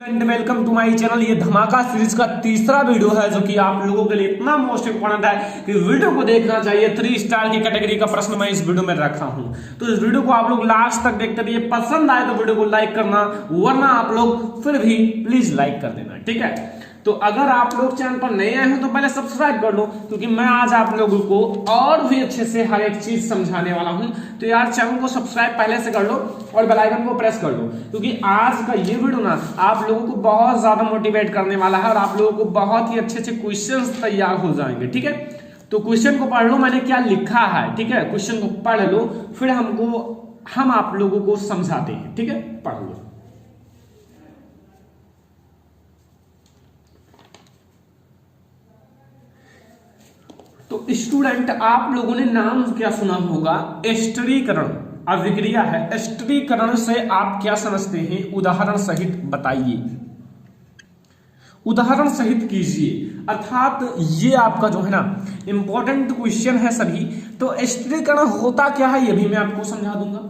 And welcome to my channel. ये धमाका series का तीसरा वीडियो है जो कि आप लोगों के लिए इतना मोस्ट इंपॉर्टेंट है कि वीडियो को देखना चाहिए। 3 स्टार की कैटेगरी का प्रश्न मैं इस वीडियो में रखा हूं, तो इस वीडियो को आप लोग लास्ट तक देखते रहिए। पसंद आए तो वीडियो को लाइक करना, वरना आप लोग फिर भी प्लीज लाइक कर देना, ठीक है। तो अगर आप लोग चैनल पर नए आए हो तो पहले सब्सक्राइब कर लो, क्योंकि मैं आज आप लोगों को और भी अच्छे से हर एक चीज समझाने वाला हूं। तो यार चैनल को सब्सक्राइब पहले से कर लो और बेल आइकन को प्रेस कर लो, क्योंकि आज का ये वीडियो ना आप लोगों को बहुत ज्यादा मोटिवेट करने वाला है और आप लोगों को बहुत ही अच्छे अच्छे क्वेश्चंस तैयार हो जाएंगे, ठीक है। तो क्वेश्चन को पढ़ लो, मैंने क्या लिखा है, ठीक है। क्वेश्चन को पढ़ लो, फिर हम आप लोगों को समझाते हैं, ठीक है। पढ़ लो। तो स्टूडेंट, आप लोगों ने नाम क्या सुना होगा? स्टरीकरण, अभिक्रिया है। स्टरीकरण से आप क्या समझते हैं? उदाहरण सहित बताइए, उदाहरण सहित कीजिए। अर्थात ये आपका जो है ना इंपॉर्टेंट क्वेश्चन है सभी। तो स्टरीकरण होता क्या है ये भी मैं आपको समझा दूंगा,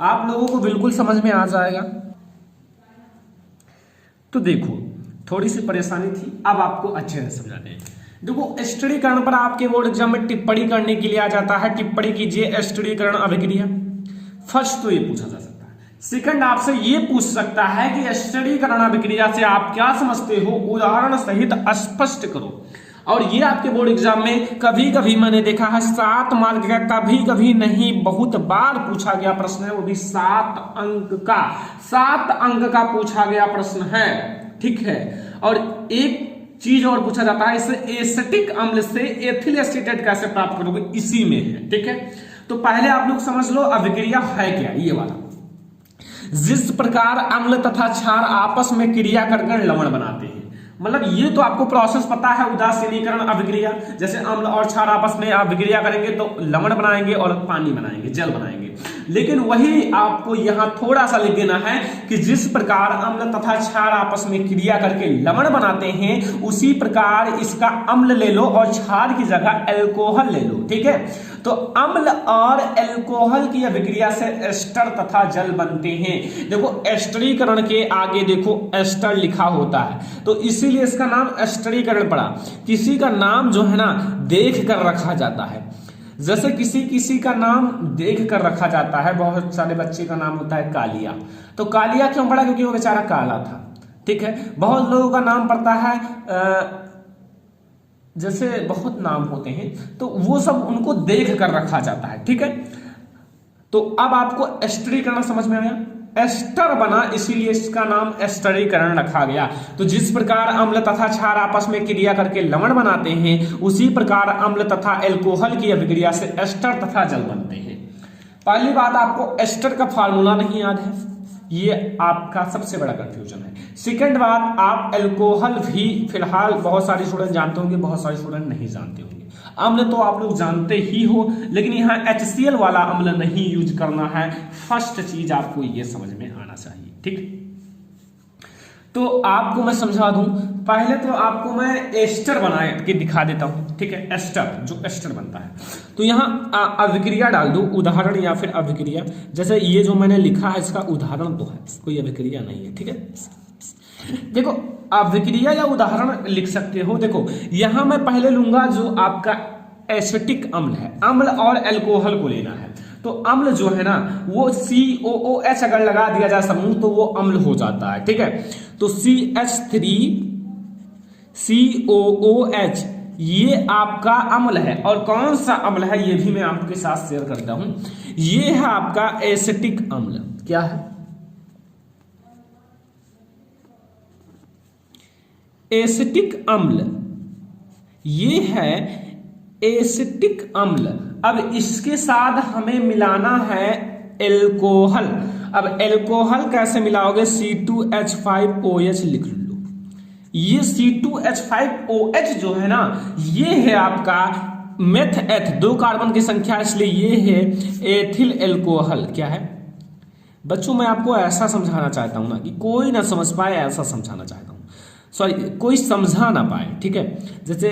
आप लोगों को बिल्कुल समझ में आ जाएगा। तो देखो, थोड़ी सी परेशानी थी, अब आपको अच्छे से समझाते हैं। देखो, स्टरीकरण पर आपके बोर्ड एग्जाम में टिप्पणी करने के लिए आ जाता है। टिप्पणी कीजिए स्टरीकरण अभिक्रिया। फर्स्ट तो ये पूछा जा सकता है। सेकंड आपसे ये पूछ सकता है कि स्टरीकरण अभिक्रिया से आप क्या समझते हो, उदाहरण सहित स्पष्ट करो। और ये आपके बोर्ड एग्जाम में कभी कभी मैंने देखा है 7 मार्क का, कभी कभी नहीं बहुत बार पूछा गया प्रश्न है, वो भी 7 अंक का पूछा गया प्रश्न है, ठीक है। और एक चीज और पूछा जाता है, इससे एसिटिक अम्ल से एथिल एसीटेट कैसे प्राप्त करोगे, इसी में है, ठीक है। तो पहले आप लोग समझ लो अभिक्रिया है क्या, ये वाला। जिस प्रकार अम्ल तथा क्षार आपस में क्रिया करके लवण बनाते हैं, मतलब ये तो आपको प्रोसेस पता है, उदासीनीकरण अभिक्रिया। जैसे अम्ल और क्षार आपस में अभिक्रिया करेंगे तो लवण बनाएंगे और पानी बनाएंगे, जल बनाएंगे। लेकिन वही आपको यहां थोड़ा सा लिख देना है कि जिस प्रकार अम्ल तथा क्षार आपस में क्रिया करके लवण बनाते हैं, उसी प्रकार इसका अम्ल ले लो और क्षार की जगह एल्कोहल ले लो, ठीक है। तो अम्ल और एल्कोहल की अभिक्रिया से एस्टर तथा जल बनते हैं। देखो, एस्टरीकरण के आगे देखो एस्टर लिखा होता है, तो इसीलिए इसका नाम एस्टरीकरण पड़ा। किसी का नाम जो है ना देख कर रखा जाता है, जैसे किसी का नाम देख कर रखा जाता है। बहुत सारे बच्चे का नाम होता है कालिया, तो कालिया क्यों पड़ा? क्योंकि वो बेचारा काला था, ठीक है। बहुत लोगों का नाम पड़ता है जैसे बहुत नाम होते हैं, तो वो सब उनको देख कर रखा जाता है, ठीक है। तो अब आपको एस्टरीकरण समझ में आया, एस्टर बना, इसीलिए इसका नाम एस्टरीकरण रखा गया। तो जिस प्रकार अम्ल तथा क्षार आपस में क्रिया करके लवण बनाते हैं, उसी प्रकार अम्ल तथा एल्कोहल की अभिक्रिया से एस्टर तथा जल बनते हैं। पहली बात, आपको एस्टर का फार्मूला नहीं याद है, ये आपका सबसे बड़ा कंफ्यूजन है। सेकंड बात, आप एल्कोहल भी फिलहाल बहुत सारे स्टूडेंट जानते होंगे, बहुत सारे स्टूडेंट नहीं जानते होंगे। अम्ल तो आप लोग जानते ही हो, लेकिन यहाँ HCl वाला अम्ल नहीं यूज करना है। फर्स्ट चीज आपको ये समझ में आना चाहिए, ठीक। तो आपको मैं समझा दूं, पहले तो आपको मैं एस्टर बना के दिखा देता हूं, ठीक है। एस्टर, जो एस्टर बनता है, तो यहाँ अभिक्रिया डाल दो, उदाहरण या फिर अभिक्रिया। जैसे ये जो मैंने लिखा है इसका उदाहरण तो है, कोई अभिक्रिया नहीं है, ठीक है। देखो, अभिक्रिया या उदाहरण लिख सकते हो। देखो, यहां मैं पहले लूंगा जो आपका एसिटिक अम्ल है, अम्ल और एल्कोहल को लेना है। तो अम्ल जो है ना वो COOH अगर लगा दिया जाए समूह तो वो अम्ल हो जाता है, ठीक है। तो CH3COOH ये आपका अम्ल है। और कौन सा अम्ल है ये भी मैं आपके साथ शेयर करता हूं। ये है आपका एसिटिक अम्ल। क्या है? एसिटिक अम्ल, ये है एसिटिक अम्ल। अब इसके साथ हमें मिलाना है एल्कोहल। अब एल्कोहल कैसे मिलाओगे? C2H5OH लिख लो। ये C2H5OH जो है ना, ये है आपका मेथ एथ, 2 कार्बन की संख्या, इसलिए ये है एथिल एल्कोहल। क्या है बच्चों? मैं आपको ऐसा समझाना चाहता हूं ना कि कोई ना समझ पाए, ऐसा समझाना चाहता हूं, सॉरी कोई समझा ना पाए, ठीक है। जैसे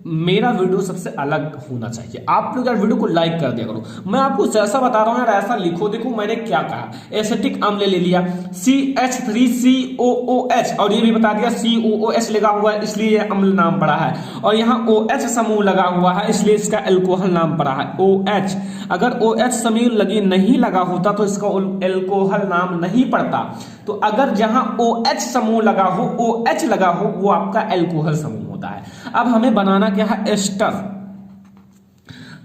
मेरा वीडियो सबसे अलग होना चाहिए। आप लोग यार वीडियो को लाइक कर दिया करो। मैं आपको जैसा बता रहा हूं यार ऐसा लिखो। देखो मैंने क्या कहा, एसिटिक अम्ल ले लिया CH3COOH और ये भी बता दिया COOH लगा हुआ है इसलिए ये अम्ल नाम पड़ा है, और यहाँ OH समूह लगा हुआ है इसलिए इसका एल्कोहल नाम पड़ा है OH। अगर OH समूह नहीं लगा होता तो इसका एल्कोहल नाम नहीं पड़ता। तो अगर जहां OH समूह लगा हो, OH लगा हो, वो आपका एल्कोहल समूह होता है। अब हमें बनाना क्या है, एस्टर।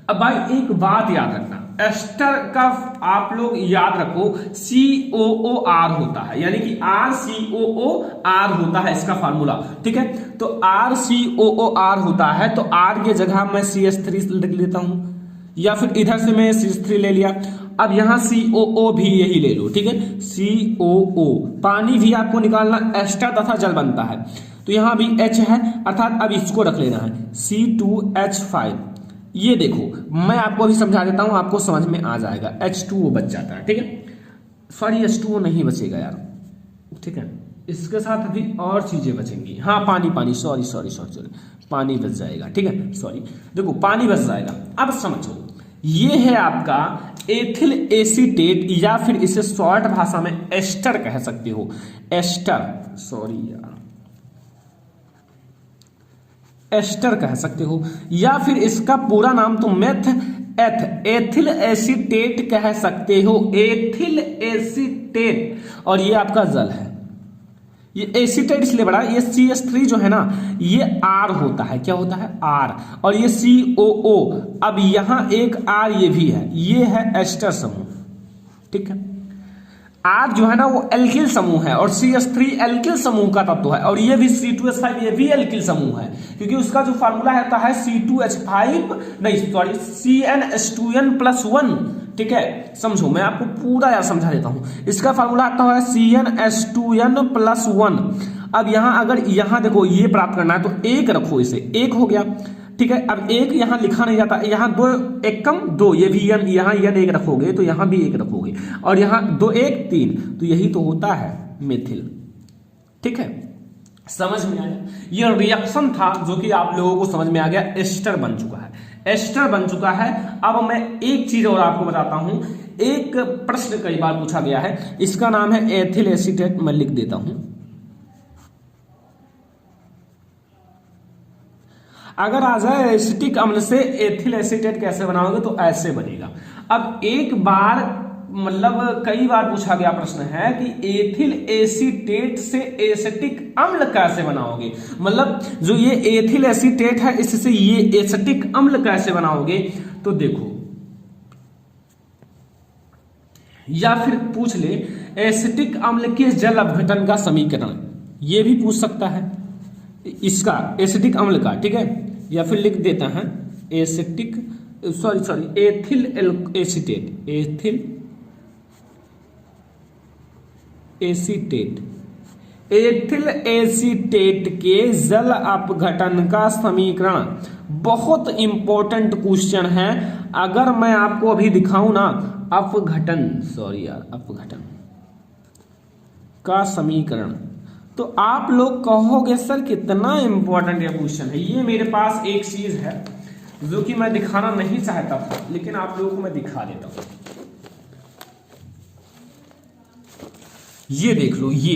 अब भाई एक बात याद रखना, एस्टर का आप लोग याद रखो COOR होता है, यानी कि RCOOR होता है इसका फार्मूला, ठीक है। तो RCOOR होता है तो R की जगह मैं CH3 लिख लेता हूं, या फिर इधर से मैं CH3 ले लिया। अब यहां COO भी यही ले लो, ठीक है, COO। पानी भी आपको निकालना, एस्टर तथा जल बनता है, तो यहां भी H है, अर्थात अब इसको रख लेना है C2H5। ये देखो मैं आपको अभी समझा देता हूं, आपको समझ में आ जाएगा। H2O बच जाता है, ठीक है, सॉरी H2O नहीं बचेगा यार, ठीक है, इसके साथ अभी और चीजें बचेंगी। हाँ पानी, सॉरी पानी बच जाएगा, ठीक है, सॉरी देखो पानी बच जाएगा। अब समझो ये है आपका एथिल एसीटेट, या फिर इसे शॉर्ट भाषा में एस्टर कह सकते हो, एस्टर, सॉरी यार एस्टर कह सकते हो, या फिर इसका पूरा नाम तो एथिल एसीटेट कह सकते हो, एथिल एसीटेट। और ये आपका जल है, ये एसीटेट इसलिए बड़ा, ये CH3 जो है ना ये R होता है, क्या होता है R, और ये COO। अब यहां एक R ये भी है, ये है एस्टर समूह, ठीक है। R जो है ना वो एल्किल समूह है और CH3 एल्किल समूह का तत्व है, और ये भी C2H5 ये भी एल्किल समूह है, क्योंकि उसका जो फार्मूला होता है C2H5 नहीं सॉरी CnH2n+1, ठीक है। समझो मैं आपको पूरा यार समझा देता हूं, इसका फार्मूला आता है CnH2n+1। अब यहां अगर यहां देखो ये प्राप्त करना है तो एक रखो, इसे एक हो गया, ठीक है। अब एक यहां लिखा नहीं जाता, यहां 2 1 कम 2, ये भी यहां एक रखोगे तो यहां भी एक रखोगे, और यहां 2 1 3, तो यही तो होता है मेथिल, ठीक है। समझ में आया, ये रिएक्शन था जो कि आप लोगों को समझ में आ गया, एस्टर बन चुका है, एस्टर बन चुका है। अब मैं एक चीज और आपको बताता हूं, एक प्रश्न कई बार पूछा गया है, इसका नाम है एथिल एसीटेट, मैं लिख देता हूं। अगर आ जाए एसिटिक अम्ल से एथिल एसीटेट कैसे बनाओगे, तो ऐसे बनेगा। अब एक बार मतलब कई बार पूछा गया प्रश्न है कि एथिल एसीटेट से एसिटिक अम्ल कैसे बनाओगे, मतलब जो ये एथिल एसीटेट है इससे ये एसिटिक अम्ल कैसे बनाओगे। तो देखो, या फिर पूछ ले एसिटिक अम्ल के जल अपघटन का समीकरण, ये भी पूछ सकता है इसका एसिटिक अम्ल का, ठीक है। या फिर लिख देता है acetic ethyl acetate, ethyl acetate, ethyl acetate के जल अपघटन का समीकरण। बहुत इंपॉर्टेंट क्वेश्चन है, अगर मैं आपको अभी दिखाऊं ना अपघटन का समीकरण, तो आप लोग कहोगे सर कितना इंपॉर्टेंट ये क्वेश्चन है। ये मेरे पास एक चीज है जो कि मैं दिखाना नहीं चाहता था, लेकिन आप लोगों को मैं दिखा देता हूं। ये देख लो, ये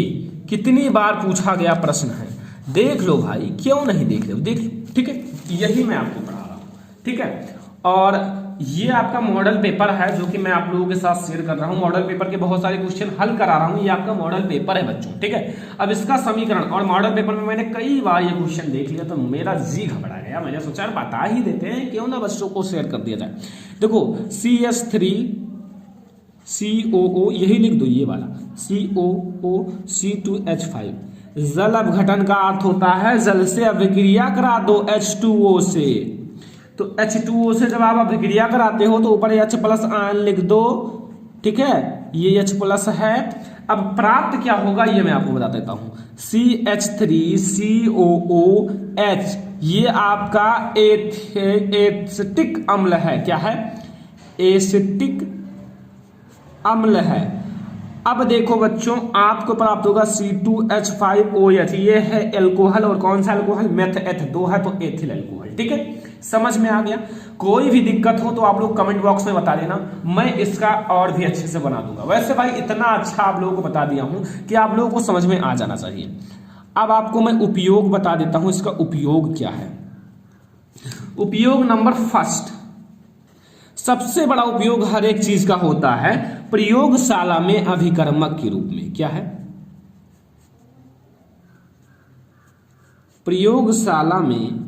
कितनी बार पूछा गया प्रश्न है, देख लो भाई, क्यों नहीं देख रहे हो, देख लो, ठीक है। यही मैं आपको पढ़ा रहा हूं, ठीक है। और ये आपका मॉडल पेपर है जो कि मैं आप लोगों के साथ शेयर कर रहा हूं। मॉडल पेपर के बहुत सारे क्वेश्चन हल करा रहा हूं, ये आपका मॉडल पेपर है बच्चों, ठीक है। अब इसका समीकरण, और मॉडल पेपर में मैंने कई बार ये क्वेश्चन देख लिया तो मेरा जी घबरा गया, मैंने सोचा बता ही देते हैं, क्यों ना बच्चों को शेयर कर दिया जाए। देखो CH3 COO, यही लिख दो ये वाला COO C2H5, जल अपघटन का अर्थ होता है जल से अभिक्रिया करा दो H2O से, तो H2O से जब आप अभिक्रिया कराते हो तो ऊपर H+ आयन लिख दो, ठीक है, ये H+ है। अब प्राप्त क्या होगा ये मैं आपको बता देता हूं, CH3COOH, ये आपका एसिटिक अम्ल है, क्या है, एसिटिक अम्ल है। अब देखो बच्चों, आपको प्राप्त होगा C2H5OH, ये है एल्कोहल, और कौन सा एल्कोहल, मेथ H2 है तो एथिल एल्कोहल। ठीक है, समझ में आ गया। कोई भी दिक्कत हो तो आप लोग कमेंट बॉक्स में बता देना, मैं इसका और भी अच्छे से बना दूंगा। वैसे भाई इतना अच्छा आप लोगों को बता दिया हूं कि आप लोगों को समझ में आ जाना चाहिए। अब आपको मैं उपयोग बता देता हूं, इसका उपयोग क्या है। उपयोग नंबर फर्स्ट, सबसे बड़ा उपयोग हर एक चीज का होता है प्रयोगशाला में अभिकर्मक के रूप में। क्या है? प्रयोगशाला में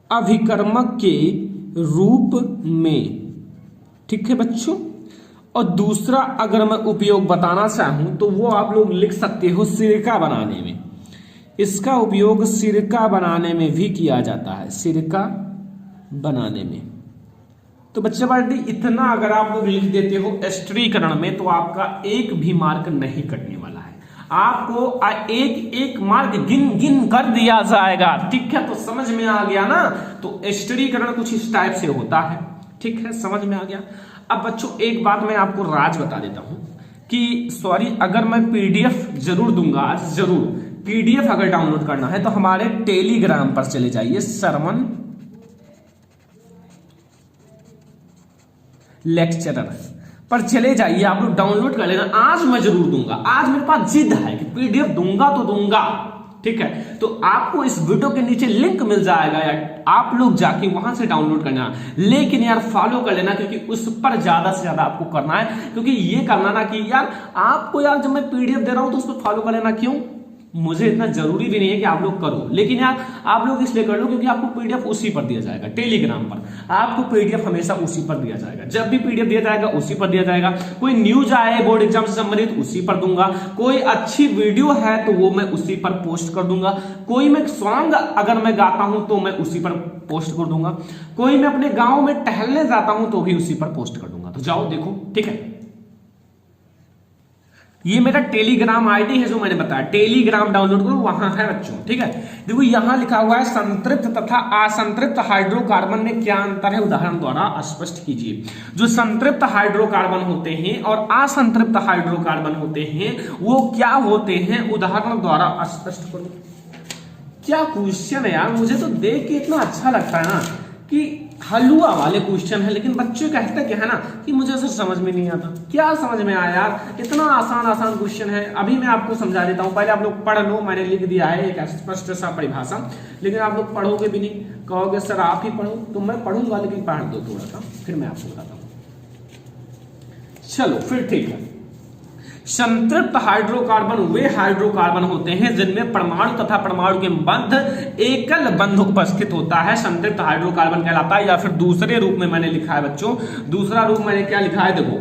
अभिकर्मक के रूप में। ठीक है बच्चों, और दूसरा अगर मैं उपयोग बताना चाहूं तो वो आप लोग लिख सकते हो सिरका बनाने में। इसका उपयोग सिरका बनाने में भी किया जाता है, सिरका बनाने में। तो बच्चे बाटी इतना अगर आप लोग लिख देते हो स्त्रीकरण में तो आपका एक भी मार्क नहीं कटने वाला है। आपको एक एक मार्क गिन गिन कर दिया जाएगा। ठीक है, तो समझ में आ गया ना। तो स्त्रीकरण कुछ इस टाइप से होता है। ठीक है, समझ में आ गया। अब बच्चों एक बात मैं आपको राज बता देता हूं कि सॉरी, अगर मैं पीडीएफ जरूर दूंगा आज, जरूर पीडीएफ अगर डाउनलोड करना है तो हमारे टेलीग्राम पर चले जाइए, सरमन लेक्चरर पर चले जाइए, आप लोग डाउनलोड कर लेना। आज मैं जरूर दूंगा, आज मेरे पास जिद है कि पीडीएफ दूंगा तो दूंगा। ठीक है, तो आपको इस वीडियो के नीचे लिंक मिल जाएगा यार, आप लोग जाके वहां से डाउनलोड करना। लेकिन यार फॉलो कर लेना, क्योंकि उस पर ज्यादा से ज्यादा आपको करना है। क्योंकि ये करना ना कि यार आपको यार जब मैं पीडीएफ दे रहा हूं तो उस पर फॉलो कर लेना। क्यों? मुझे इतना जरूरी भी नहीं है कि आप लोग करो, लेकिन यार आप लोग इसलिए कर लो क्योंकि आपको पीडीएफ उसी पर दिया जाएगा। टेलीग्राम पर आपको पीडीएफ हमेशा उसी पर दिया जाएगा। जब भी पीडीएफ दिया जाएगा उसी पर दिया जाएगा। कोई न्यूज आए बोर्ड एग्जाम से संबंधित उसी पर दूंगा। कोई अच्छी वीडियो है तो वो मैं उसी पर पोस्ट कर दूंगा। कोई मैं सॉन्ग अगर मैं गाता हूं तो मैं उसी पर पोस्ट कर दूंगा। कोई मैं अपने गांव में टहलने जाता हूं तो भी उसी पर पोस्ट कर दूंगा। तो जाओ देखो। ठीक है, ये मेरा टेलीग्राम आईडी है जो मैंने बताया, टेलीग्राम डाउनलोड करो, वहां है बच्चों। ठीक है, देखो यहां लिखा हुआ है संतृप्त तथा असंतृप्त हाइड्रोकार्बन में क्या अंतर है, उदाहरण द्वारा स्पष्ट कीजिए। जो संतृप्त हाइड्रोकार्बन होते हैं और असंतृप्त हाइड्रोकार्बन होते हैं वो क्या होते हैं, उदाहरण द्वारा स्पष्ट करो। क्या क्वेश्चन है यार, मुझे तो देख के इतना अच्छा लगता है ना कि हलुआ वाले क्वेश्चन है, लेकिन बच्चे कहते क्या है ना कि मुझे ऐसा समझ में नहीं आता। क्या समझ में आया यार, इतना आसान आसान क्वेश्चन है। अभी मैं आपको समझा देता हूं, पहले आप लोग पढ़ लो। मैंने लिख दिया है एक स्पष्ट सा परिभाषा, लेकिन आप लोग पढ़ोगे भी नहीं, कहोगे सर आप ही पढ़ो। तो मैं पढ़ूंगा, लेकिन पढ़ दो थोड़ा सा, फिर मैं आपको बताता हूं। चलो फिर ठीक है। संतृप्त हाइड्रोकार्बन वे हाइड्रोकार्बन होते हैं जिनमें परमाणु तथा परमाणु के मध्य एकल बंध उपस्थित होता है, संतृप्त हाइड्रोकार्बन कहलाता है। या फिर दूसरे रूप में मैंने लिखा है बच्चों, दूसरा रूप मैंने क्या लिखा है, देखो,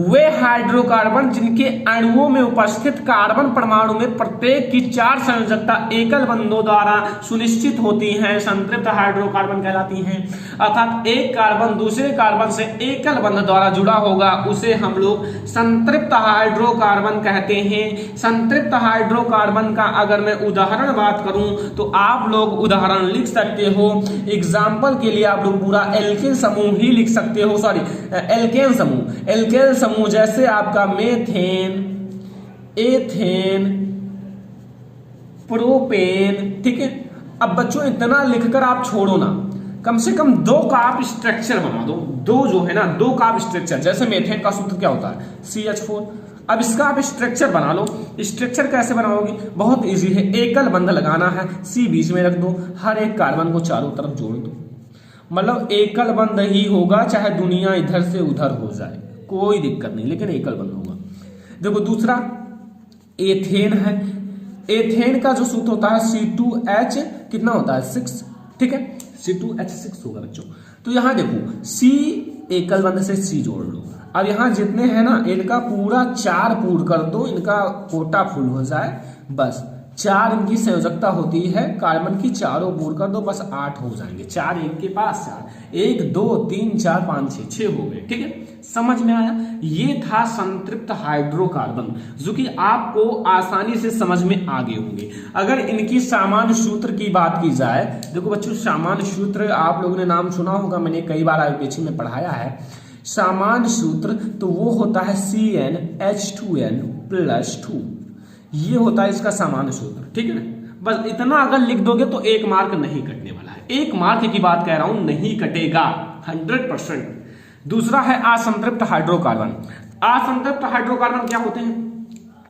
वे हाइड्रोकार्बन जिनके अणुओं में उपस्थित कार्बन परमाणु में प्रत्येक की 4 संयोजकता एकल बंधों द्वारा सुनिश्चित होती हैं, संतृप्त हाइड्रोकार्बन कहलाती हैं। अर्थात एक कार्बन दूसरे कार्बन से एकल बंध द्वारा जुड़ा होगा, उसे हम लोग संतृप्त हाइड्रोकार्बन कहते हैं। संतृप्त हाइड्रोकार्बन का अगर मैं उदाहरण बात करूं तो आप लोग उदाहरण लिख सकते हो। एग्जाम्पल के लिए आप लोग पूरा एल्केन समूह ही लिख सकते हो, सॉरी एल्केन समूह, एल्केन समूह जैसे आपका मेथेन, एथेन, प्रोपेन। ठीक है, अब बच्चों इतना लिखकर आप छोड़ो ना, कम से कम 2 का आप स्ट्रक्चर बना दो। 2 जो है ना, 2 का आप स्ट्रक्चर, जैसे मेथेन का सूत्र क्या होता है, CH4। अब इसका आप स्ट्रक्चर बना लो। स्ट्रक्चर कैसे बनाओगे, बहुत इजी है। एकल बंध लगाना है, C बीच में रख दो, हर एक कार्बन को चारों तरफ जोड़ दो। मतलब एकल बंध ही होगा, चाहे दुनिया इधर से उधर हो जाए, कोई दिक्कत नहीं, लेकिन एकल बंध होगा। देखो दूसरा एथेन है। एथेन का जो सूत्र होता है C2H कितना होता है, 6। ठीक है, C2H6 होगा बच्चों। तो यहां देखो C एकल बंध से C जोड़ लो। अब यहां जितने हैं ना, इनका पूरा 4 पूर्ण कर दो, इनका कोटा फुल हो जाए, बस 4 इनकी संयोजकता होती है, कार्बन की चारों बोर कर दो, बस 8 हो जाएंगे। 4 एक के पास 4, 1 2 3 4 5 6 हो गए। ठीक है, समझ में आया? ये था संतृप्त हाइड्रोकार्बन, जो कि आपको आसानी से समझ में आ गए होंगे। अगर इनकी सामान्य सूत्र की बात की जाए, देखो बच्चों, सामान्य सूत्र आप लोगों ने नाम सुना होगा, मैंने कई बार आईपीएचसी में पढ़ाया है। सामान्य सूत्र तो वो होता है CnH2n+2, ये होता है इसका सामान्य सूत्र। ठीक है ना, बस इतना अगर लिख दोगे तो 1 मार्क नहीं कटने वाला है। 1 मार्क की बात कह रहा हूं, नहीं कटेगा 100%। दूसरा है असंतृप्त हाइड्रोकार्बन। असंतृप्त हाइड्रोकार्बन क्या होते हैं?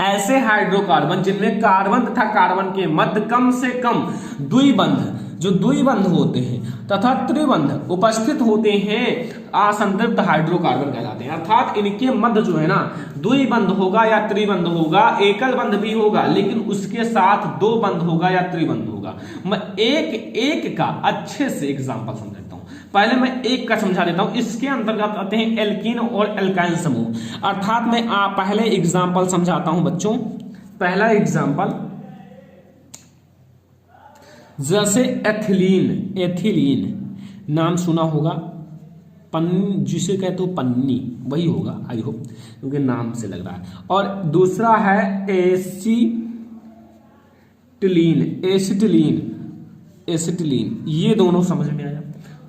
ऐसे हाइड्रोकार्बन जिनमें कार्बन तथा कार्बन के मध्य कम से कम द्विबंध, जो द्विबंध होते हैं तथा त्रिबंध उपस्थित होते हैं, असंतृप्त हाइड्रोकार्बन कहलाते हैं। अर्थात इनके मध्य जो है ना, द्विबंध होगा या त्रिबंध होगा, एकल बंध भी होगा, लेकिन उसके साथ 2 बंध होगा या त्रिबंध होगा। मैं एक का अच्छे से एग्जाम्पल समझाता हूं। पहले मैं एक का समझा देता हूं। इसके अंतर्गत आते हैं एल्कीन और एल्काइन समूह। अर्थात मैं पहले एग्जाम्पल समझाता हूं बच्चों। पहला एग्जाम्पल जैसे एथिलीन नाम सुना होगा, जिसे कहते हो पन्नी, वही होगा आई होप, क्योंकि नाम से लग रहा है। और दूसरा है एसिटिलीन, ये दोनों समझ में आया।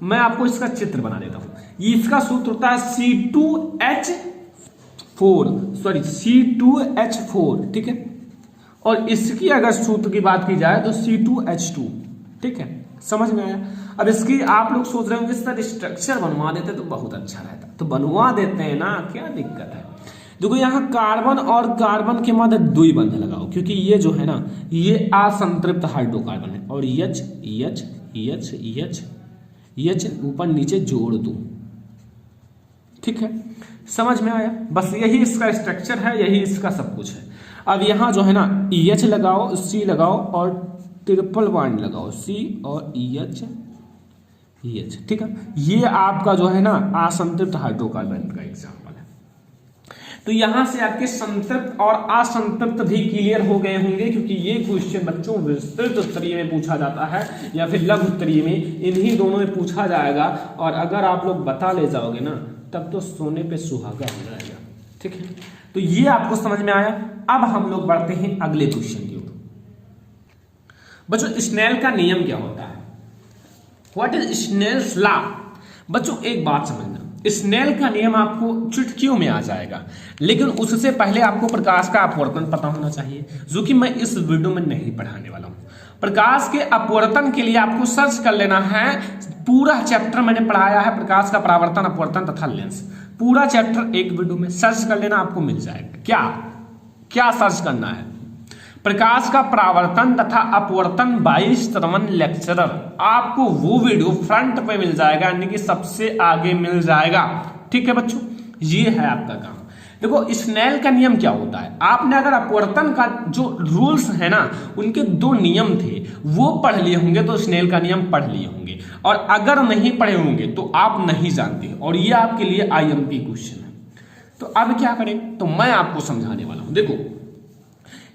मैं आपको इसका चित्र बना देता हूं। इसका सूत्र होता है C2H4, ठीक है। और इसकी अगर सूत्र की बात की जाए तो C2H2, ठीक है, समझ में आया। अब इसकी आप लोग सोच रहे होंगे इस तरह स्ट्रक्चर बनवा देते तो बहुत अच्छा रहता, तो बनवा देते हैं ना, क्या दिक्कत है। देखो यहाँ कार्बन और कार्बन के मध्य द्विबंध लगाओ, क्योंकि ये जो है ना, ये असंतृप्त हाइड्रोकार्बन है। और H ऊपर नीचे जोड़ दो, ठीक है, समझ में आया। बस यही इसका स्ट्रक्चर है, यही इसका सब कुछ है। अब यहाँ जो है ना, EH लगाओ, C लगाओ और ट्रिपल बॉन्ड लगाओ, C और EH, ठीक है। ये आपका जो है ना असंतृप्त हाइड्रोकार्बन का एग्जाम्पल है। तो यहां से आपके संतृप्त और असंतृप्त भी क्लियर हो गए होंगे, क्योंकि ये क्वेश्चन बच्चों विस्तृत स्तरीय में पूछा जाता है या फिर लघु स्तरीय में, इन्हीं दोनों में पूछा जाएगा। और अगर आप लोग बता ले जाओगे ना, तब तो सोने पे सुहागा हो जाएगा, ठीक है। तो ये आपको समझ में आया। अब हम लोग बढ़ते हैं अगले क्वेश्चन की ओर। बच्चों, स्नेल का नियम क्या होता है? What is Snell's law? बच्चों एक बात समझना, स्नेल का नियम आपको चुटकियों में आ जाएगा, लेकिन उससे पहले आपको प्रकाश का अपवर्तन पता होना चाहिए, जो कि मैं इस वीडियो में नहीं पढ़ाने वाला हूं। प्रकाश के अपवर्तन के लिए आपको सर्च कर लेना है, पूरा चैप्टर मैंने पढ़ाया है, प्रकाश का परावर्तन, अपवर्तन तथा लेंस। पूरा चैप्टर एक वीडियो में सर्च कर लेना, आपको मिल जाएगा। क्या सर्च करना है? प्रकाश का परावर्तन तथा अपवर्तन बाय श्रवण लेक्चरर। आपको वो वीडियो फ्रंट पे मिल जाएगा, यानी कि सबसे आगे मिल जाएगा, ठीक है बच्चों। ये है आपका काम। देखो स्नेल का नियम क्या होता है, आपने अगर अपवर्तन का जो रूल्स है ना, उनके 2 नियम थे, वो पढ़ लिए होंगे तो स्नेल का नियम पढ़ लिए होंगे। और अगर नहीं पढ़े होंगे तो आप नहीं जानते, और ये आपके लिए IMP क्वेश्चन है। तो अब क्या करें, तो मैं आपको समझाने वाला हूं। देखो,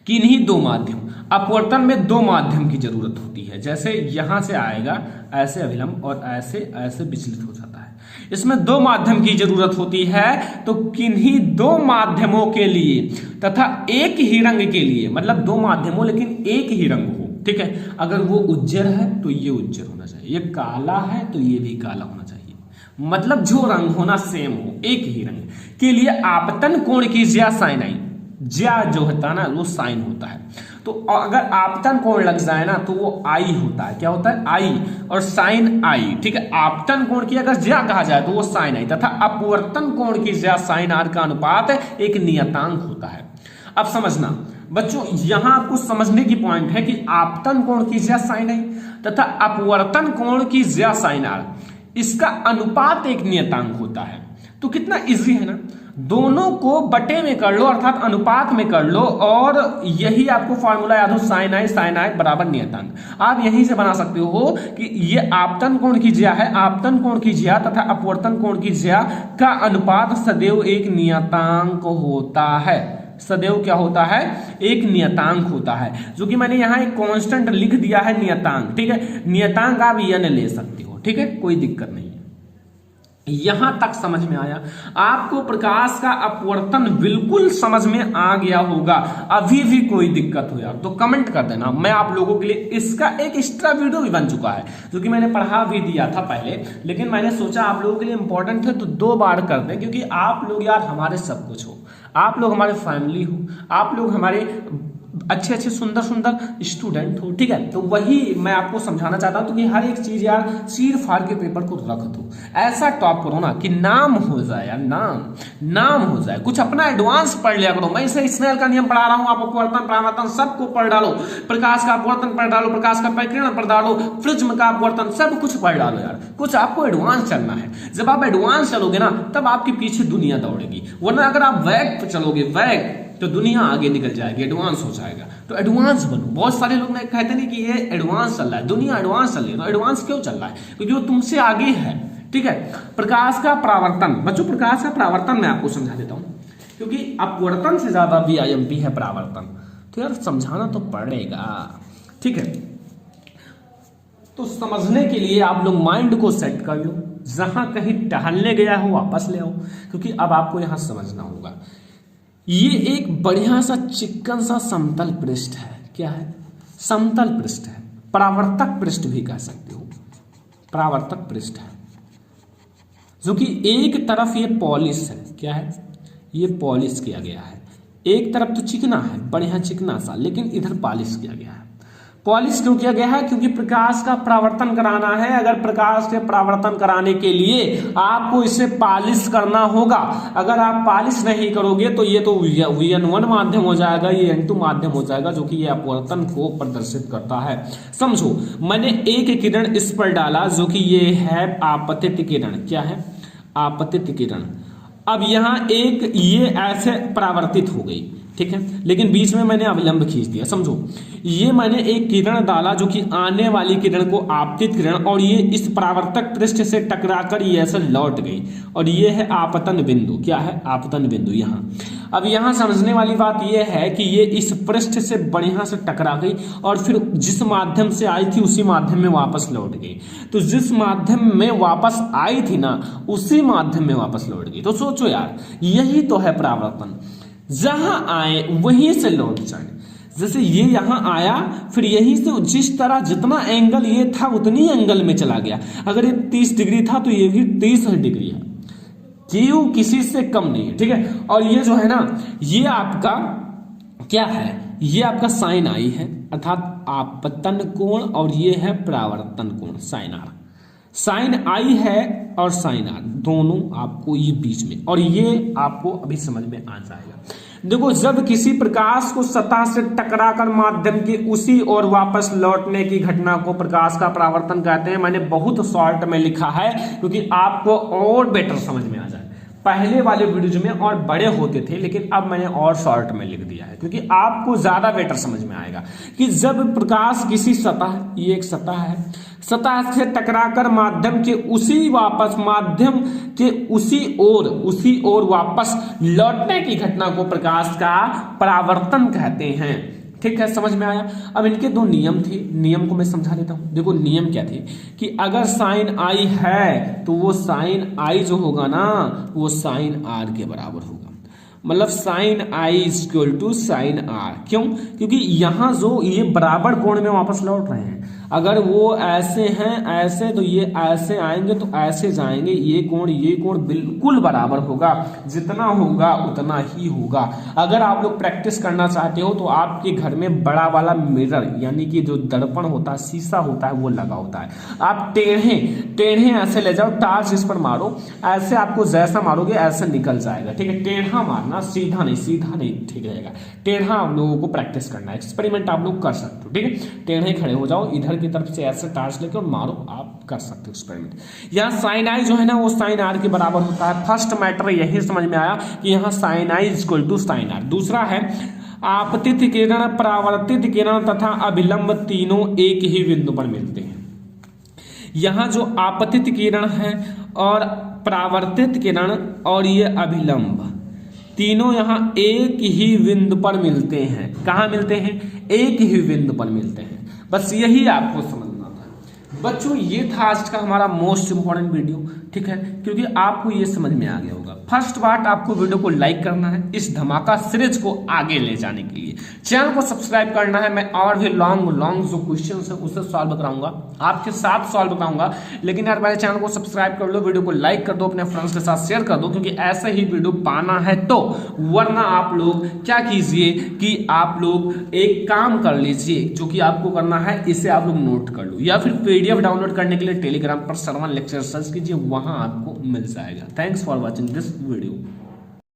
किन्हीं 2 माध्यम, अपवर्तन में 2 माध्यम की जरूरत होती है। जैसे यहां से आएगा ऐसे अभिलंब और ऐसे विचलित हो जाता है, इसमें 2 माध्यम की जरूरत होती है। तो किन्हीं 2 माध्यमों के लिए तथा एक ही रंग के लिए, मतलब 2 माध्यमों लेकिन एक ही रंग हो, ठीक है। अगर वो उज्जर है तो ये उज्जर होना चाहिए, ये काला है तो ये भी काला होना चाहिए, मतलब जो रंग होना सेम हो, एक ही रंग के लिए आपतन कोण की ज्या साइन आई, ज्या जो होता है ना वो साइन होता है। तो अगर आपतन कोण लग जाए ना तो वो आई होता है। क्या होता है? आई, और साइन आई, ठीक है। आपतन कोण की अगर ज्या कहा जाए तो वो साइन आई, तथा अपवर्तन कोण की ज्या साइन आर का अनुपात एक नियतांक होता है। अब समझना बच्चों, यहां आपको समझने की पॉइंट है कि आपतन कोण की ज्या साइन आई तथा अपवर्तन कोण की ज्या साइन आर, इसका अनुपात एक नियतांक होता है। तो कितना इजी है ना, दोनों को बटे में कर लो, अर्थात अनुपात में कर लो, और यही आपको फॉर्मूला याद हो, साइन आई बराबर नियतांक। आप यहीं से बना सकते हो कि ये आपतन कोण की ज्या है, आपतन कोण की ज्या तथा अपवर्तन कोण की ज्या का अनुपात सदैव एक नियतांक होता है। सदैव क्या होता है, एक नियतांक होता है, जो कि मैंने यहाँ एक कांस्टेंट लिख दिया है नियतांक, ठीक है। नियतांक आप n ले सकते हो, ठीक है, कोई दिक्कत नहीं है। यहां तक समझ में आया? आपको प्रकाश का अपवर्तन बिल्कुल समझ में आ गया होगा। अभी भी कोई दिक्कत हो यार तो कमेंट कर देना, मैं आप लोगों के लिए इसका एक एक्स्ट्रा वीडियो भी बन चुका है, जो कि मैंने पढ़ा भी दिया था पहले, लेकिन मैंने सोचा आप लोगों के लिए इंपॉर्टेंट है तो 2 बार कर दें, क्योंकि आप लोग यार हमारे सब कुछ हो, आप लोग हमारे फैमिली हो, आप लोग हमारे अच्छे अच्छे सुंदर सुंदर स्टूडेंट हो, ठीक है। तो वही मैं आपको समझाना चाहता हूं, तो कि हर एक चीज यार चीर फाड़ के पेपर को रख दो, ऐसा टॉप करो ना कि नाम हो जाए यार, नाम हो जाए। कुछ अपना एडवांस पढ़ लिया करो। मैं इसे स्नेल का नियम पढ़ा रहा हूं, आप अपवर्तन परावर्तन सबको पढ़ डालो, प्रकाश का अपवर्तन पढ़ डालो, प्रकाश का परिकिरण पढ़ डालो, प्रिज्म का अपवर्तन सब कुछ पढ़ डालो यार। कुछ आपको एडवांस चलना है। जब आप एडवांस चलोगे ना तब आपके पीछे दुनिया दौड़ेगी, वरना अगर आप वैग पे चलोगे, वैग तो दुनिया आगे निकल जाएगी, एडवांस हो जाएगा। तो एडवांस बनो। बहुत सारे लोग कहते नहीं कि ये एडवांस चल रहा है, दुनिया एडवांस चल रही है। तो एडवांस क्यों चल रहा है? क्योंकि वो तुमसे आगे है, ठीक है। प्रकाश का परावर्तन, बच्चों प्रकाश का परावर्तन मैं आपको समझा देता हूं, क्योंकि अपवर्तन से ज्यादा VIMP है परावर्तन, तो यार समझाना तो पड़ेगा, ठीक है। तो समझने के लिए आप लोग माइंड को सेट कर लो, जहां कहीं टहलने गया हो वापस ले आओ, क्योंकि अब आपको यहां समझना होगा। ये एक बढ़िया सा चिकन सा समतल पृष्ठ है। क्या है? समतल पृष्ठ है, परावर्तक पृष्ठ भी कह सकते हो, परावर्तक पृष्ठ है, जो कि एक तरफ ये पॉलिश है। क्या है? ये पॉलिश किया गया है। एक तरफ तो चिकना है, बढ़िया चिकना सा, लेकिन इधर पॉलिश किया गया है। पॉलिश क्यों किया गया है? क्योंकि प्रकाश का परावर्तन कराना है। अगर प्रकाश के परावर्तन कराने के लिए आपको इसे पॉलिश करना होगा। अगर आप पॉलिश नहीं करोगे तो ये तो VN1 माध्यम हो जाएगा, ये N2 माध्यम हो जाएगा, जो कि ये अपवर्तन को प्रदर्शित करता है। समझो, मैंने एक किरण इस पर डाला, जो कि ये है आपतित किरण। क्या है? आपतित किरण। अब यहाँ एक ये ऐसे परावर्तित हो गई, ठीक है, लेकिन बीच में मैंने अविलंब खींच दिया। समझो, ये मैंने एक किरण डाला जो कि आने वाली किरण को आपतित किरण, और ये इस परावर्तक पृष्ठ से टकराकर ये ऐसे लौट गई, और ये है आपतन बिंदु। क्या है? आपतन बिंदु यहाँ। अब यहाँ समझने वाली बात ये है कि ये इस पृष्ठ से बढ़िया से टकरा गई, और फिर जिस माध्यम से आई थी उसी माध्यम में वापस लौट गई। तो जिस माध्यम में वापस आई थी ना, उसी माध्यम में वापस लौट गई। तो सोचो यार, यही तो है परावर्तन, जहां आए वहीं से लौट जाए। जैसे ये यहां आया, फिर यहीं से जिस तरह जितना एंगल ये था उतनी एंगल में चला गया। अगर ये 30 डिग्री था तो ये भी 30 डिग्री है, क्यों? किसी से कम नहीं है, ठीक है। और ये जो है ना, ये आपका क्या है? ये आपका साइन आई है, अर्थात आपतन कोण, और ये है परावर्तन कोण, साइन आर। साइन आई है और साइन आर दोनों आपको ये बीच में, और ये आपको अभी समझ में आ जाएगा। देखो, जब किसी प्रकाश को सतह से टकराकर माध्यम के उसी ओर वापस लौटने की घटना को प्रकाश का परावर्तन कहते हैं। मैंने बहुत शॉर्ट में लिखा है, क्योंकि आपको और बेटर समझ में आ जाए। पहले वाले वीडियो में और बड़े होते थे, लेकिन अब मैंने और शॉर्ट में लिख दिया है, क्योंकि आपको ज्यादा बेटर समझ में आएगा कि जब प्रकाश किसी सतह, ये एक सतह है, सतह से टकराकर माध्यम के उसी वापस माध्यम के उसी ओर वापस लौटने की घटना को प्रकाश का परावर्तन कहते हैं। ठीक है, समझ में आया? अब इनके 2 नियम थे, नियम को मैं समझा देता हूं। देखो, नियम क्या थे कि अगर साइन आई है तो वो साइन आई जो होगा ना, वो साइन आर के बराबर होगा। मतलब sine i equal to sine r. क्यों? क्योंकि यहां जो ये बराबर कोण में वापस लौट रहे हैं। अगर वो ऐसे हैं ऐसे, तो ये ऐसे आएंगे तो ऐसे जाएंगे। ये कोण बिल्कुल बराबर होगा, जितना होगा उतना ही होगा। अगर आप लोग प्रैक्टिस करना चाहते हो तो आपके घर में बड़ा वाला मिरर, यानी कि जो दर्पण होता है, शीशा होता है, वो लगा होता है। आप टेढ़े ऐसे ले जाओ, टार्च इस पर मारो, ऐसे आपको जैसा मारोगे ऐसे निकल जाएगा। ठीक है, टेढ़ा मारना, सीधा नहीं, ठीक रहेगा। टेढ़ा आप लोगों को प्रैक्टिस करना है, एक्सपेरिमेंट आप लोग कर सकते हो। ठीक है, टेढ़े खड़े हो जाओ, इधर की तरफ से ऐसे टार्च लेके और मारो, आप कर सकते हो एक्सपेरिमेंट। यहाँ साइन आई जो है ना, वो साइन आर के बराबर होता है। फर्स्ट मैटर यही समझ में आया कि यहाँ sine i equal to sine r. दूसरा है आपतित किरण, परावर्तित किरण तथा अभिलंब तीनों एक ही बिंदु पर मिलते हैं। यहाँ जो आपतित किरण है और परावर्तित किरण और ये अभिलंब, तीनों यहाँ एक ही बिंदु पर मिलते हैं। कहाँ मिलते हैं? एक ही बिंदु पर मिलते हैं। बस यही आपको समझना था बच्चों। ये था आज का हमारा मोस्ट इंपॉर्टेंट वीडियो, ठीक है, क्योंकि आपको ये समझ में आ गया होगा। फर्स्ट बात, आपको वीडियो को लाइक करना है इस धमाका सीरीज को आगे ले जाने के लिए। चैनल को सब्सक्राइब करना है। मैं और भी लॉन्ग जो क्वेश्चन है उसे सॉल्व कराऊंगा, आपके साथ सॉल्व कराऊंगा। लेकिन यार मेरे चैनल को सब्सक्राइब कर लो, वीडियो को लाइक कर दो, अपने फ्रेंड्स के साथ शेयर कर दो, क्योंकि ऐसे ही वीडियो पाना है तो। वरना आप लोग क्या कीजिए कि आप लोग एक काम कर लीजिए, जो कि आपको करना है इसे आप लोग नोट कर लो, या फिर पीडीएफ डाउनलोड करने के लिए टेलीग्राम पर श्रवण लेक्चर सर्च कीजिए, वहां आपको मिल जाएगा। Thanks for watching this video.